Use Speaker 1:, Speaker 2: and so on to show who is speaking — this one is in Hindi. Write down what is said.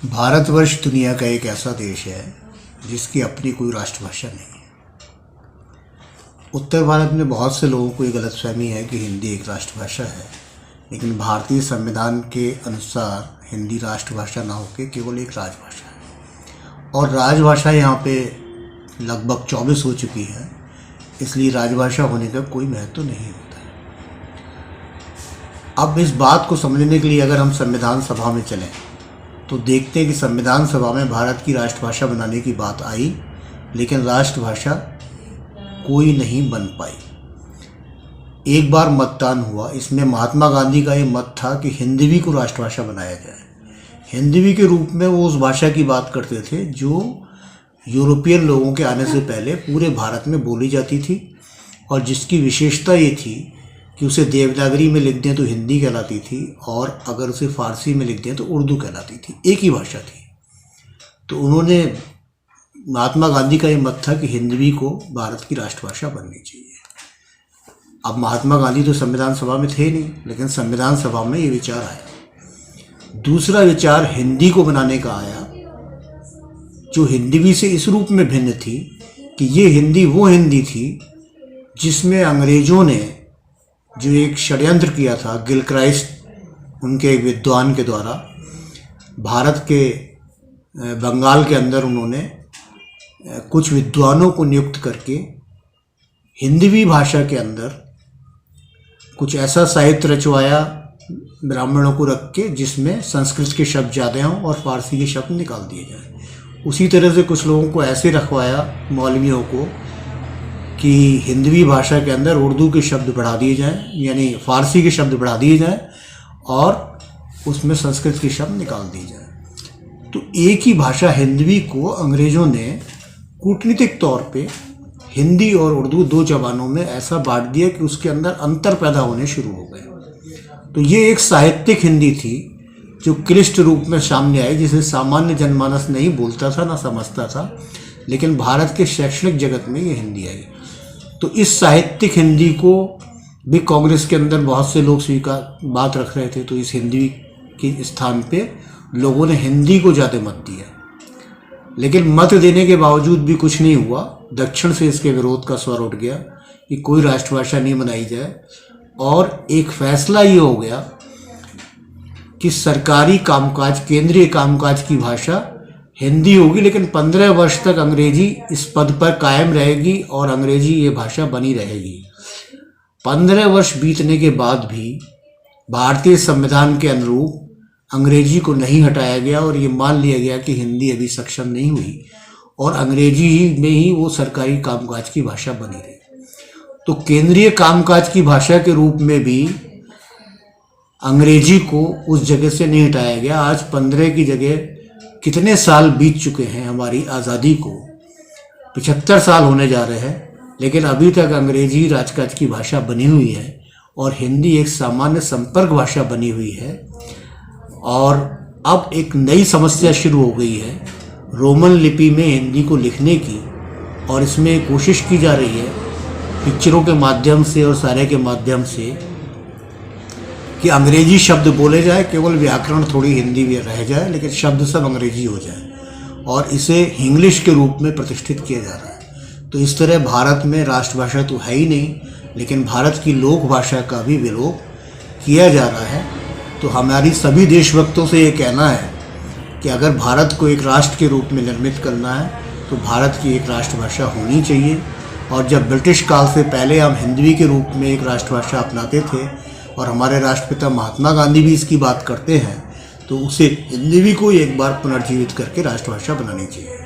Speaker 1: भारतवर्ष दुनिया का एक ऐसा देश है जिसकी अपनी कोई राष्ट्रभाषा नहीं है। उत्तर भारत में बहुत से लोगों को ये गलतफहमी है कि हिंदी एक राष्ट्रभाषा है, लेकिन भारतीय संविधान के अनुसार हिंदी राष्ट्रभाषा ना होकर केवल एक राजभाषा है और राजभाषा यहाँ पे लगभग 24 हो चुकी है, इसलिए राजभाषा होने का कोई महत्व नहीं होता है। अब इस बात को समझने के लिए अगर हम संविधान सभा में चलें तो देखते हैं कि संविधान सभा में भारत की राष्ट्रभाषा बनाने की बात आई, लेकिन राष्ट्रभाषा कोई नहीं बन पाई। एक बार मतदान हुआ, इसमें महात्मा गांधी का ये मत था कि हिंदवी को राष्ट्रभाषा बनाया जाए। हिंदवी के रूप में वो उस भाषा की बात करते थे जो यूरोपियन लोगों के आने से पहले पूरे भारत में बोली जाती थी और जिसकी विशेषता ये थी कि उसे देवनागरी में लिख दें तो हिंदी कहलाती थी और अगर उसे फारसी में लिख दें तो उर्दू कहलाती थी। एक ही भाषा थी। तो उन्होंने, महात्मा गांधी का ये मत था कि हिंदवी को भारत की राष्ट्रभाषा बननी चाहिए। अब महात्मा गांधी तो संविधान सभा में थे नहीं, लेकिन संविधान सभा में ये विचार आया। दूसरा विचार हिंदी को बनाने का आया जो हिंदवी से इस रूप में भिन्न थी कि ये हिंदी वो हिंदी थी जिसमें अंग्रेजों ने जो एक षड्यंत्र किया था, गिलक्राइस्ट उनके एक विद्वान के द्वारा भारत के बंगाल के अंदर उन्होंने कुछ विद्वानों को नियुक्त करके हिंदवी भाषा के अंदर कुछ ऐसा साहित्य रचवाया ब्राह्मणों को रख के जिसमें संस्कृत के शब्द ज़्यादा हों और फारसी के शब्द निकाल दिए जाएं। उसी तरह से कुछ लोगों को ऐसे रखवाया, मौलवियों को, कि हिंदवी भाषा के अंदर उर्दू के शब्द बढ़ा दिए जाएं, यानी फारसी के शब्द बढ़ा दिए जाएं और उसमें संस्कृत के शब्द निकाल दिए जाएं। तो एक ही भाषा हिंदवी को अंग्रेज़ों ने कूटनीतिक तौर पे हिंदी और उर्दू दो जबानों में ऐसा बांट दिया कि उसके अंदर अंतर पैदा होने शुरू हो गए। तो ये एक साहित्यिक हिंदी थी जो क्लिष्ट रूप में सामने आई, जिसे सामान्य जनमानस नहीं बोलता था ना समझता था, लेकिन भारत के शैक्षणिक जगत में ये हिंदी आई। तो इस साहित्यिक हिंदी को भी कांग्रेस के अंदर बहुत से लोग स्वीकार बात रख रहे थे, तो इस हिंदी के स्थान पे लोगों ने हिंदी को ज़्यादा मत दिया। लेकिन मत देने के बावजूद भी कुछ नहीं हुआ। दक्षिण से इसके विरोध का स्वर उठ गया कि कोई राष्ट्रभाषा नहीं बनाई जाए और एक फैसला ये हो गया कि सरकारी कामकाज, केंद्रीय कामकाज की भाषा हिंदी होगी, लेकिन 15 वर्ष तक अंग्रेजी इस पद पर कायम रहेगी और अंग्रेजी ये भाषा बनी रहेगी। 15 वर्ष बीतने के बाद भी भारतीय संविधान के अनुरूप अंग्रेजी को नहीं हटाया गया और ये मान लिया गया कि हिंदी अभी सक्षम नहीं हुई और अंग्रेजी ही में ही वो सरकारी कामकाज की भाषा बनी रही। तो केंद्रीय कामकाज की भाषा के रूप में भी अंग्रेजी को उस जगह से नहीं हटाया गया। आज 15 की जगह कितने साल बीत चुके हैं हमारी आज़ादी को, 75 साल होने जा रहे हैं, लेकिन अभी तक अंग्रेजी राजकाज की भाषा बनी हुई है और हिंदी एक सामान्य संपर्क भाषा बनी हुई है। और अब एक नई समस्या शुरू हो गई है रोमन लिपि में हिंदी को लिखने की, और इसमें कोशिश की जा रही है पिक्चरों के माध्यम से और सारे के माध्यम से कि अंग्रेजी शब्द बोले जाए, केवल व्याकरण थोड़ी हिंदी में रह जाए, लेकिन शब्द सब अंग्रेजी हो जाए और इसे इंग्लिश के रूप में प्रतिष्ठित किया जा रहा है। तो इस तरह भारत में राष्ट्रभाषा तो है ही नहीं, लेकिन भारत की लोक भाषा का भी विलोप किया जा रहा है। तो हमारी सभी देशभक्तों से ये कहना है कि अगर भारत को एक राष्ट्र के रूप में निर्मित करना है तो भारत की एक राष्ट्रभाषा होनी चाहिए। और जब ब्रिटिश काल से पहले हम हिंदवी के रूप में एक राष्ट्रभाषा अपनाते थे और हमारे राष्ट्रपिता महात्मा गांधी भी इसकी बात करते हैं, तो उसे हिंदवी को एक बार पुनर्जीवित करके राष्ट्रभाषा बनानी चाहिए।